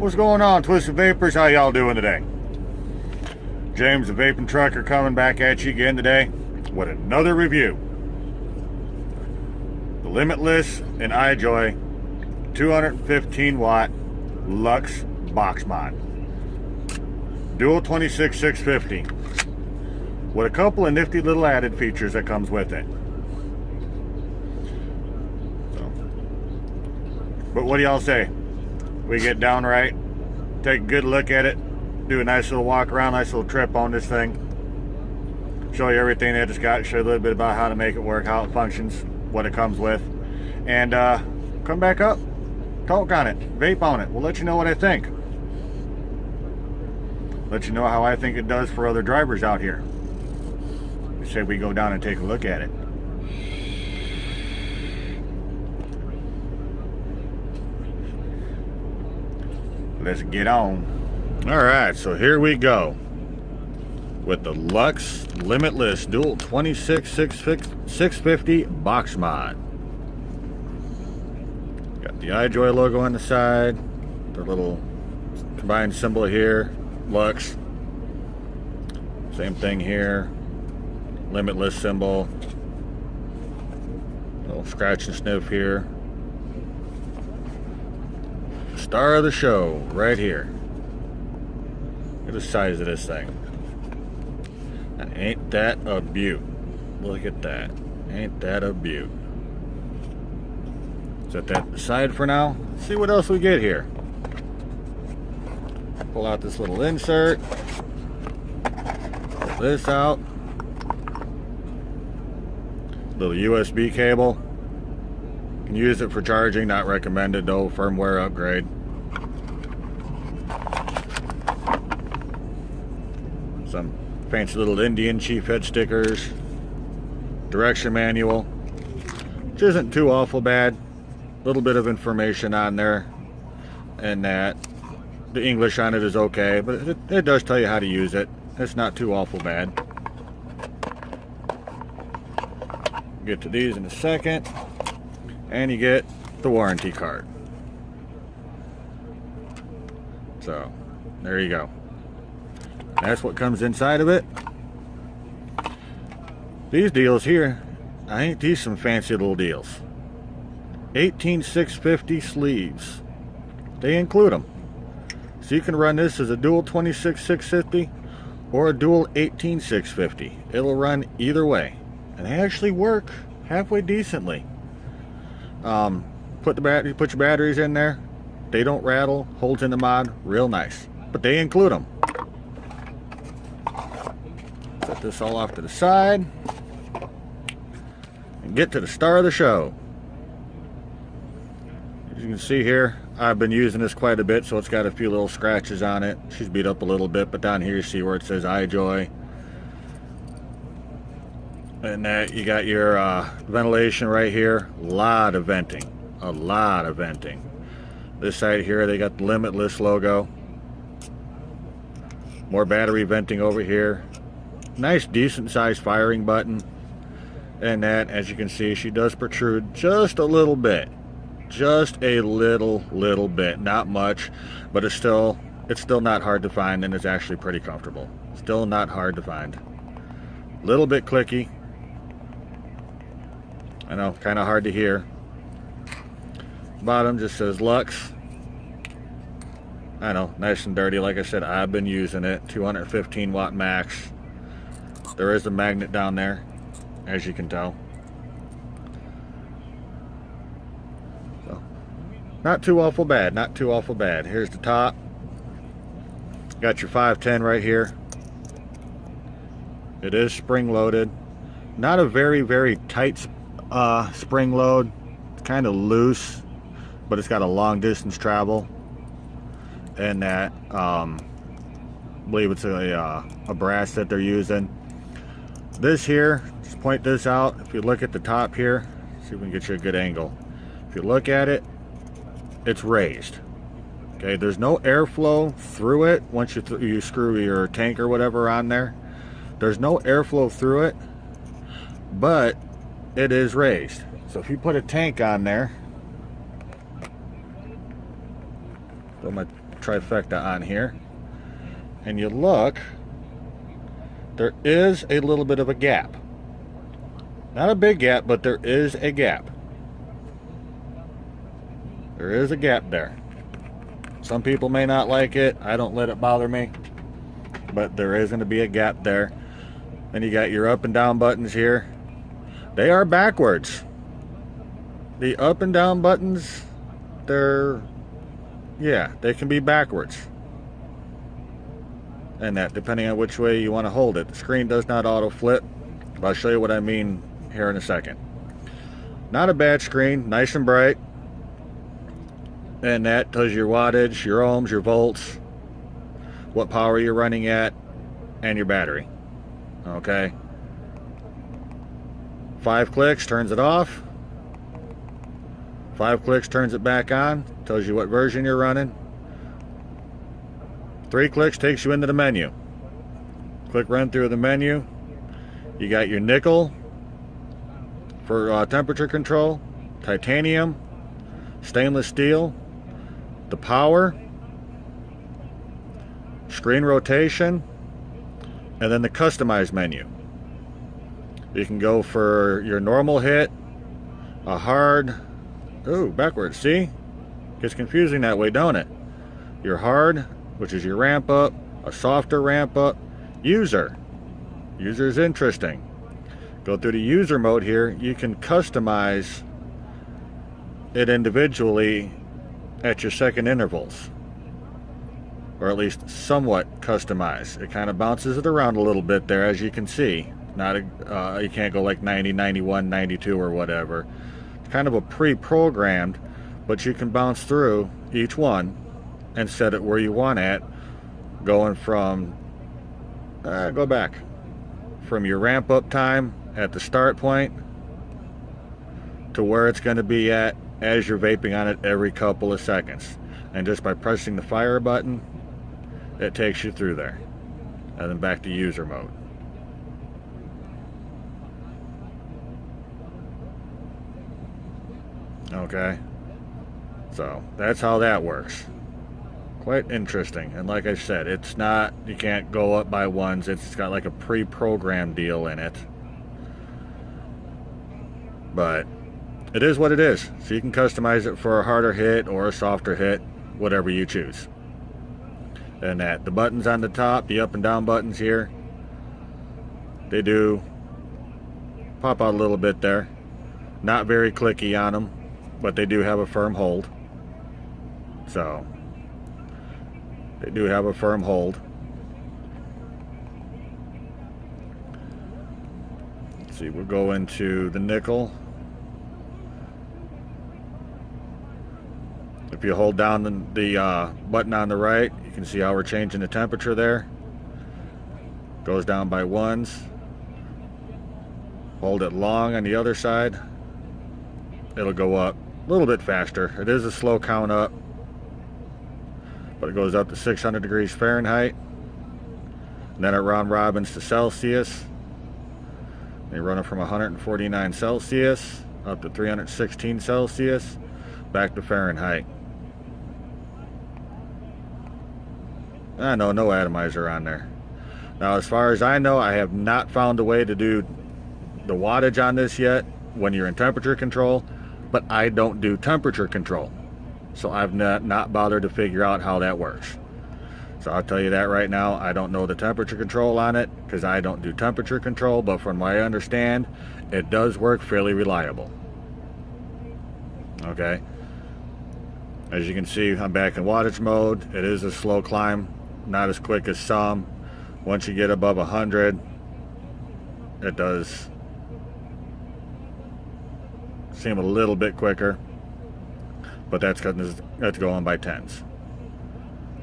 What's going on, Twisted Vapors? How y'all doing today? James the Vaping Trucker coming back at you again today with another review. The Limitless and iJoy 215 watt Lux box mod. Dual 26650 with a couple of nifty little added features that comes with it. But what do y'all say? We get down right, take a good look at it, do a nice little walk around, nice little trip on this thing, show you everything that it's got, show you a little bit about how to make it work, how it functions, what it comes with, and come back up, talk on it, vape on it. We'll let you know what I think. Let you know how I think it does for other drivers out here. Say we go down and take a look at it. Let's get on. Alright, so here we go with the Lux Limitless Dual 26650 box mod. Got the iJoy logo on the side, the little combined symbol here, Lux. Same thing here, Limitless symbol. Little scratch and sniff here. Star of the show right here. Look at the size of this thing. And ain't that a beaut? Look at that. Ain't that a beaut? Set that aside for now. Let's see what else we get here. Pull out this little insert. Pull this out. Little USB cable. Can use it for charging, not recommended though. Firmware upgrade. Some fancy little Indian chief head stickers. Direction manual, which isn't too awful bad. A little bit of information on there, and that the English on it is okay, but it does tell you how to use it. It's not too awful bad. Get to these in a second. And you get the warranty card. So, there you go. That's what comes inside of it. These deals here, ain't these some fancy little deals? 18650 sleeves. They include them. So you can run this as a dual 26650 or a dual 18650. It'll run either way. And they actually work halfway decently. Put your batteries in there. They don't rattle. Holds in the mod real nice. But they include them. Set this all off to the side and get to the star of the show. As you can see here, I've been using this quite a bit, so it's got a few little scratches on it. She's beat up a little bit, but down here you see where it says iJoy. And that you got your ventilation right here. A lot of venting. A lot of venting. This side here, they got the Limitless logo. More battery venting over here. Nice, decent sized firing button. And that, as you can see, she does protrude just a little bit. Just a little bit. Not much, but it's still not hard to find, and it's actually pretty comfortable. Still not hard to find. Little bit clicky. I know, kind of hard to hear. Bottom just says Lux. I know, nice and dirty. Like I said, I've been using it. 215 watt max. There is a magnet down there, as you can tell. So, not too awful bad. Not too awful bad. Here's the top. Got your 510 right here. It is spring loaded. Not a very tight spring load. It's kind of loose, but it's got a long distance travel, and that I believe it's a brass that they're using. This here, just point this out. If you look at the top here, see if we can get you a good angle. If you look at it, it's raised. Okay, there's no airflow through it once you screw your tank or whatever on there. There's no airflow through it, but it is raised. So if you put a tank on there, throw my trifecta on here, and you look, there is a little bit of a gap. Not a big gap, but there is a gap. There is a gap there. Some people may not like it. I don't let it bother me. But there is going to be a gap there. And you got your up and down buttons here. They are backwards. The up and down buttons, they can be backwards. And that, depending on which way you want to hold it. The screen does not auto flip. But I'll show you what I mean here in a second. Not a bad screen, nice and bright. And that tells you your wattage, your ohms, your volts, what power you're running at, and your battery. Okay. 5 clicks turns it off. 5 clicks turns it back on. Tells you what version you're running. 3 clicks takes you into the menu. Click run through the menu. You got your nickel for temperature control, titanium, stainless steel, the power, screen rotation, and then the customized menu. You can go for your normal hit, a hard, backwards, see? Gets confusing that way, don't it? Your hard, which is your ramp up, a softer ramp up, user. User is interesting. Go through the user mode here, you can customize it individually at your second intervals, or at least somewhat customized. It kind of bounces it around a little bit there, as you can see. You can't go like 90, 91, 92 or whatever. It's kind of a pre-programmed, but you can bounce through each one and set it where you want at, going from go back from your ramp up time at the start point to where it's going to be at as you're vaping on it every couple of seconds. And just by pressing the fire button, it takes you through there. And then back to user mode. Okay. So that's how that works. Quite interesting. And like I said, it's not, you can't go up by ones. It's got like a pre-programmed deal in it. But it is what it is. So you can customize it for a harder hit or a softer hit, whatever you choose. And that the buttons on the top, the up and down buttons here, they do pop out a little bit there. Not very clicky on them, but they do have a firm hold. So they do have a firm hold. Let's see, we'll go into the nickel. If you hold down the button on the right, you can see how we're changing the temperature there. Goes down by ones. Hold it long on the other side. It'll go up a little bit faster. It is a slow count up, but it goes up to 600 degrees Fahrenheit. And then it round robins to Celsius. They run it from 149 Celsius up to 316 Celsius, back to Fahrenheit. No atomizer on there. Now, as far as I know, I have not found a way to do the wattage on this yet when you're in temperature control, but I don't do temperature control. So I've not bothered to figure out how that works. So I'll tell you that right now, I don't know the temperature control on it because I don't do temperature control, but from what I understand, it does work fairly reliable. Okay. As you can see, I'm back in wattage mode. It is a slow climb, not as quick as some. Once you get above 100, it does seem a little bit quicker, but that's going by tens.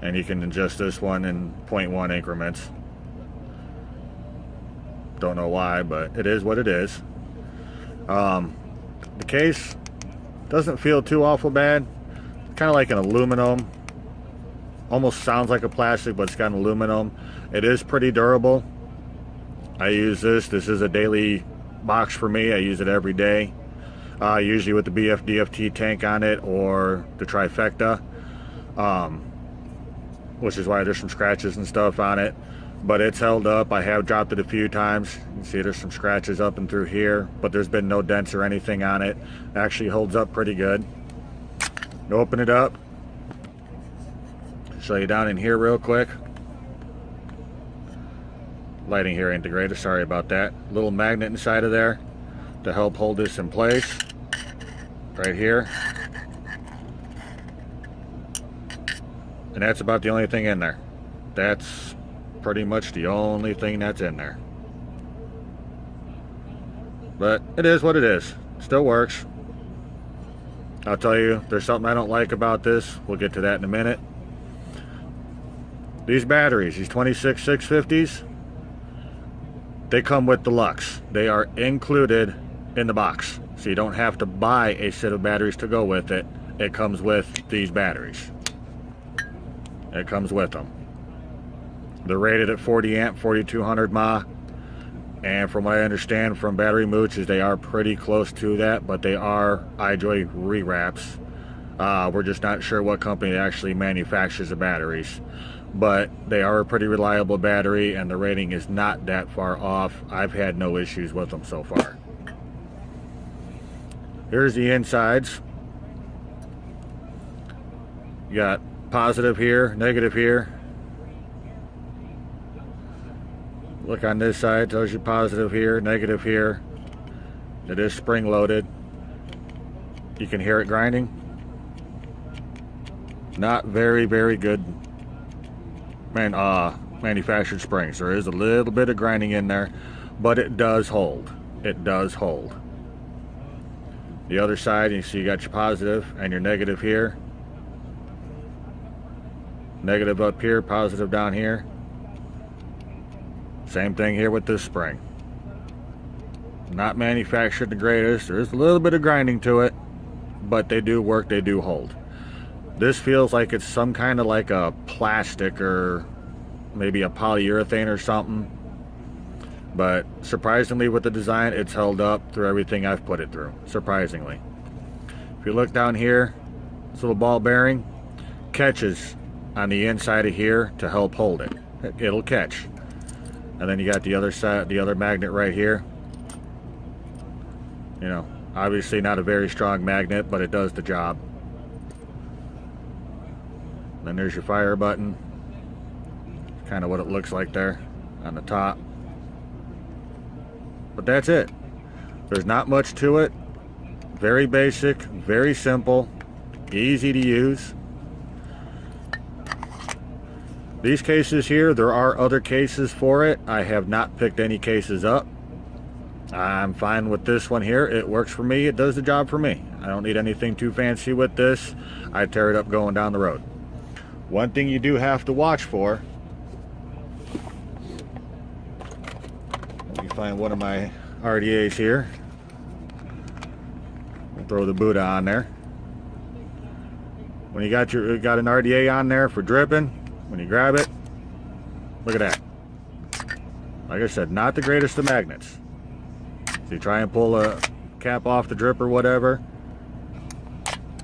And you can adjust this one in 0.1 increments. Don't know why, but it is what it is. The case doesn't feel too awful bad. Kind of like an aluminum. Almost sounds like a plastic, but it's got an aluminum. It is pretty durable. I use this. This is a daily box for me. I use it every day. Usually with the BF DFT tank on it or the trifecta. which is why there's some scratches and stuff on it. But it's held up. I have dropped it a few times. You can see there's some scratches up and through here, but there's been no dents or anything on it. It actually holds up pretty good. Open it up. Show you down in here real quick. Lighting here ain't the greatest, sorry about that. Little magnet inside of there to help hold this in place. Right here. And that's about the only thing in there. That's pretty much the only thing that's in there. But it is what it is. Still works. I'll tell you, there's something I don't like about this. We'll get to that in a minute. These batteries, these 26650s, they come with deluxe. They are included in the box. So you don't have to buy a set of batteries to go with it. It comes with these batteries. It comes with them. They're rated at 40 amp, 4200 mAh. And from what I understand from Battery Mooch is they are pretty close to that, but they are iJoy rewraps. We're just not sure what company actually manufactures the batteries. But they are a pretty reliable battery and the rating is not that far off. I've had no issues with them so far. Here's the insides. You got positive here, negative here. Look on this side, tells you positive here, negative here. It is spring loaded. You can hear it grinding. Not very good manufactured springs. There is a little bit of grinding in there, but it does hold. It does hold. The other side, you see you got your positive and your negative here. Negative up here, positive down here. Same thing here with this spring. Not manufactured the greatest. There is a little bit of grinding to it, but they do work, they do hold. This feels like it's some kind of like a plastic or maybe a polyurethane or something. But surprisingly with the design, it's held up through everything I've put it through. Surprisingly. If you look down here, this little ball bearing catches on the inside of here to help hold it. It'll catch. And then you got the other side, the other magnet right here. You know, obviously not a very strong magnet, but it does the job. Then there's your fire button. Kind of what it looks like there on the top. But that's it. There's not much to it. Very basic, very simple, easy to use. These cases here, there are other cases for it. I have not picked any cases up. I'm fine with this one here. It works for me. It does the job for me. I don't need anything too fancy with this. I tear it up going down the road. One thing you do have to watch for. Let me find one of my RDAs here. I'll throw the Buddha on there. When you got an RDA on there for dripping, when you grab it, look at that. Like I said, not the greatest of magnets. So you try and pull a cap off the drip or whatever,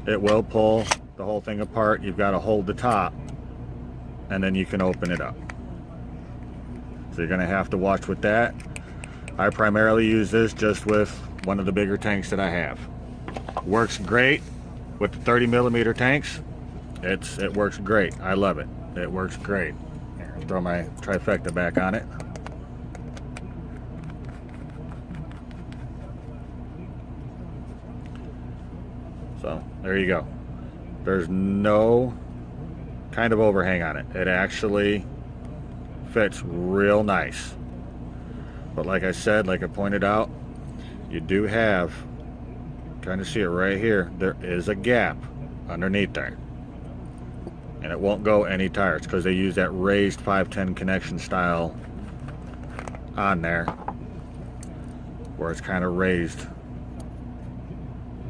it will pull the whole thing apart. You've got to hold the top and then you can open it up. So you're going to have to watch with that. I primarily use this just with one of the bigger tanks that I have. Works great with the 30 millimeter tanks. It works great. I love it. It works great. Here, throw my trifecta back on it. So there you go. There's no kind of overhang on it. It actually fits real nice. But like I said, like I pointed out, you do have, kind of see it right here, there is a gap underneath there. And it won't go any tighter. It's because they use that raised 510 connection style on there, where it's kind of raised.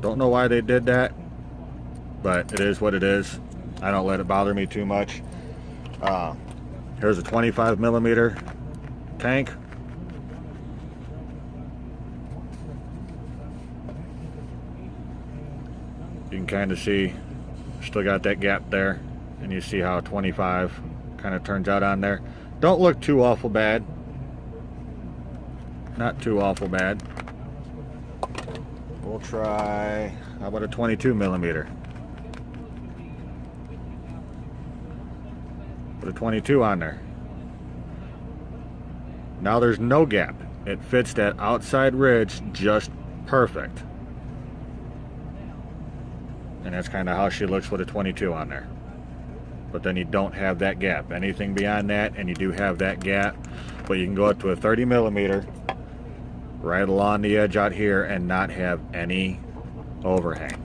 Don't know why they did that, but it is what it is. I don't let it bother me too much. Here's a 25 millimeter tank. You can kind of see, still got that gap there, and you see how 25 kind of turns out on there. Don't look too awful bad. Not too awful bad. We'll try, how about a 22 millimeter? Put a 22 on there. Now there's no gap. It fits that outside ridge just perfect. And that's kind of how she looks with a 22 on there. But then you don't have that gap. Anything beyond that, and you do have that gap. But you can go up to a 30 millimeter right along the edge out here and not have any overhang.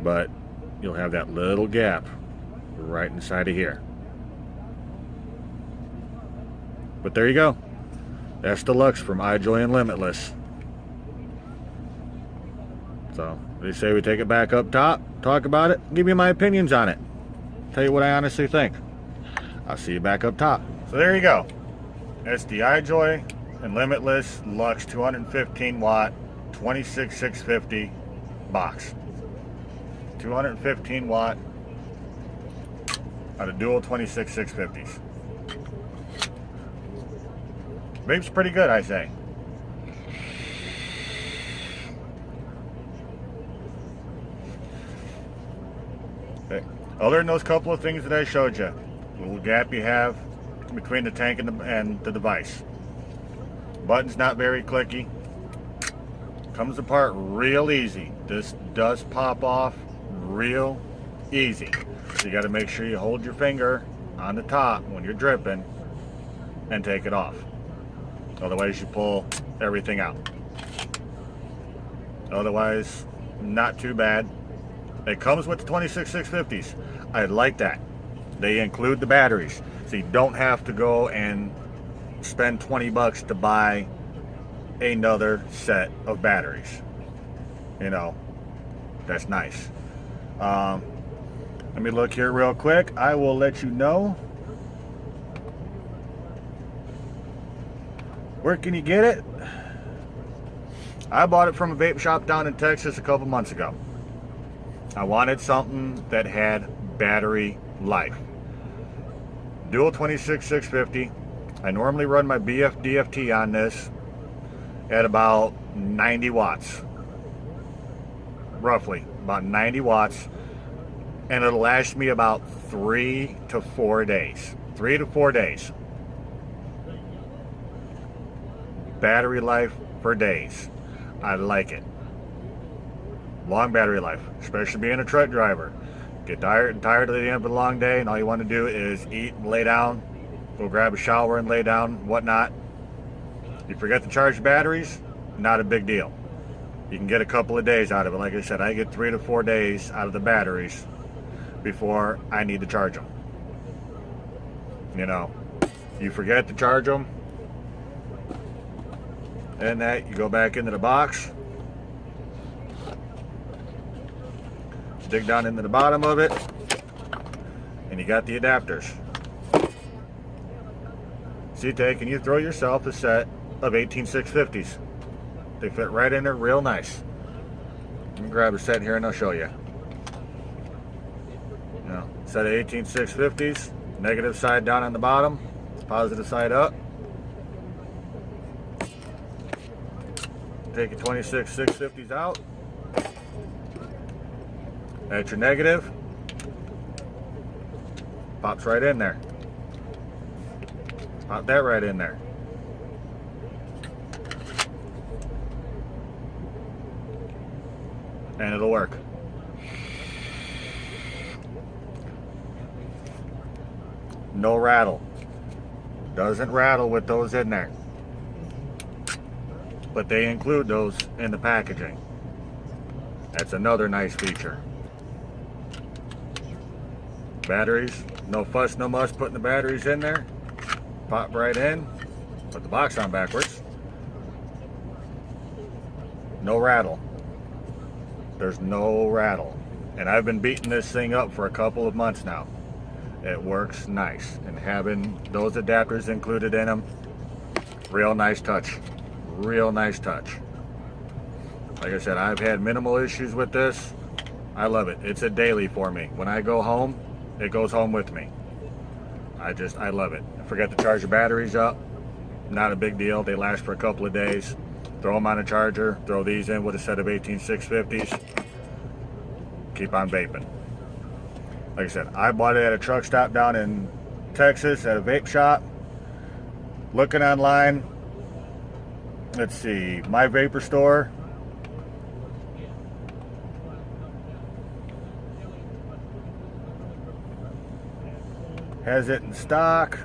But you'll have that little gap right inside of here. But there you go. That's Deluxe from iJoy and Limitless. So they say we take it back up top, talk about it, give you my opinions on it, tell you what I honestly think. I'll see you back up top. So there you go. That's the iJoy and Limitless Luxe 215 watt 26650 box. 215 watt out of dual 26650s. Beeps pretty good, I say. Okay. Other than those couple of things that I showed you, the little gap you have between the tank and the device. Button's not very clicky. Comes apart real easy. This does pop off real easy. So you got to make sure you hold your finger on the top when you're dripping and take it off. Otherwise you pull everything out. Otherwise, not too bad. It comes with the 26650s. I like that. They include the batteries. So you don't have to go and spend 20 bucks to buy another set of batteries. You know, that's nice. Let me look here real quick. I will let you know. Where can you get it? I bought it from a vape shop down in Texas a couple months ago. I wanted something that had battery life. Dual 26650. I normally run my BF DFT on this at about 90 watts. Roughly, about 90 watts. And it'll last me about 3 to 4 days. 3 to 4 days. Battery life for days. I like it. Long battery life, especially being a truck driver. Get tired at the end of a long day, and all you want to do is eat and lay down, go grab a shower and lay down, whatnot. You forget to charge the batteries, not a big deal. You can get a couple of days out of it. Like I said, I get 3 to 4 days out of the batteries before I need to charge them. You know, you forget to charge them, and that you go back into the box, dig down into the bottom of it, and you got the adapters. So you take and you throw yourself a set of 18650s. They fit right in there real nice. Let me grab a set here and I'll show you. You know, set of 18650s, negative side down on the bottom, positive side up. Take your 26650s out. That's your negative. Pops right in there. Pop that right in there. And it'll work. No rattle. Doesn't rattle with those in there. But they include those in the packaging. That's another nice feature. Batteries, no fuss, no muss putting the batteries in there. Pop right in. Put the box on backwards. No rattle. There's no rattle. And I've been beating this thing up for a couple of months now. It works nice. And having those adapters included in them, real nice touch. Real nice touch. Like I said, I've had minimal issues with this. I love it. It's a daily for me. When I go home, it goes home with me. I love it. I forget to charge the batteries up. Not a big deal. They last for a couple of days. Throw them on a charger. Throw these in with a set of 18650s. Keep on vaping. Like I said, I bought it at a truck stop down in Texas at a vape shop. Looking online. Let's see. My Vapor Store. Has it in stock.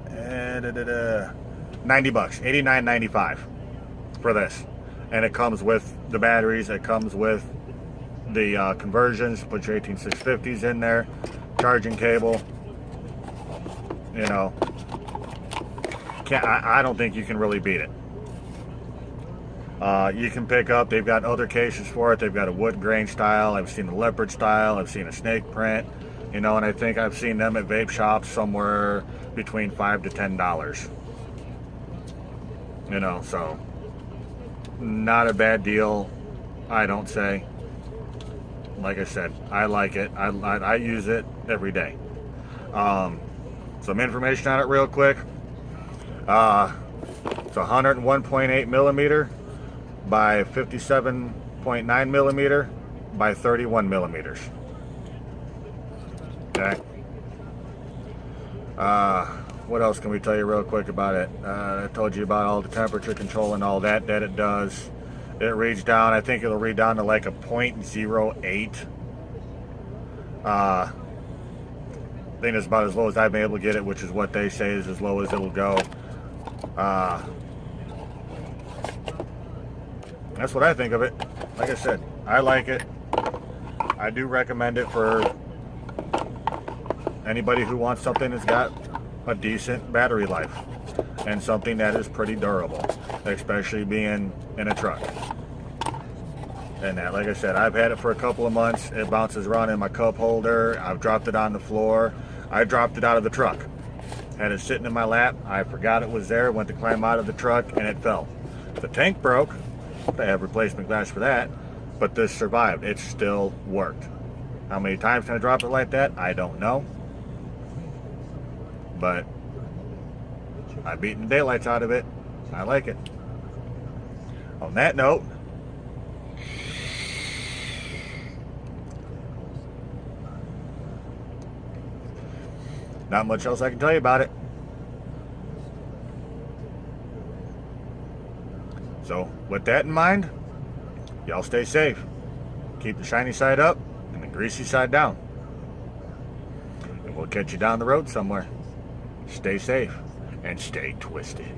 And $90, $89.95 for this. And it comes with the batteries. It comes with the conversions. Put your 18650s in there. Charging cable. You know, I don't think you can really beat it. You can pick up, they've got other cases for it. They've got a wood grain style. I've seen a leopard style. I've seen a snake print. You know, and I think I've seen them at vape shops somewhere between $5 to $10. You know, so not a bad deal, I don't say. Like I said, I like it. I use it every day. Some information on it real quick. It's 101.8 millimeter by 57.9 millimeter by 31 millimeters. Okay. What else can we tell you real quick about it? I told you about all the temperature control and all that it does. It reads down, I think it'll read down to like a 0.08. I think it's about as low as I've been able to get it, which is what they say is as low as it'll go. That's what I think of it. Like I said, I like it. I do recommend it for anybody who wants something that's got a decent battery life and something that is pretty durable, especially being in a truck. And that, like I said, I've had it for a couple of months. It bounces around in my cup holder. I've dropped it on the floor. I dropped it out of the truck. Had it sitting in my lap. I forgot it was there. Went to climb out of the truck and it fell. The tank broke. I have replacement glass for that. But this survived. It still worked. How many times can I drop it like that? I don't know. But I've beaten the daylights out of it. I like it. On that note, not much else I can tell you about it. So, with that in mind, y'all stay safe. Keep the shiny side up and the greasy side down. And we'll catch you down the road somewhere. Stay safe and stay twisted.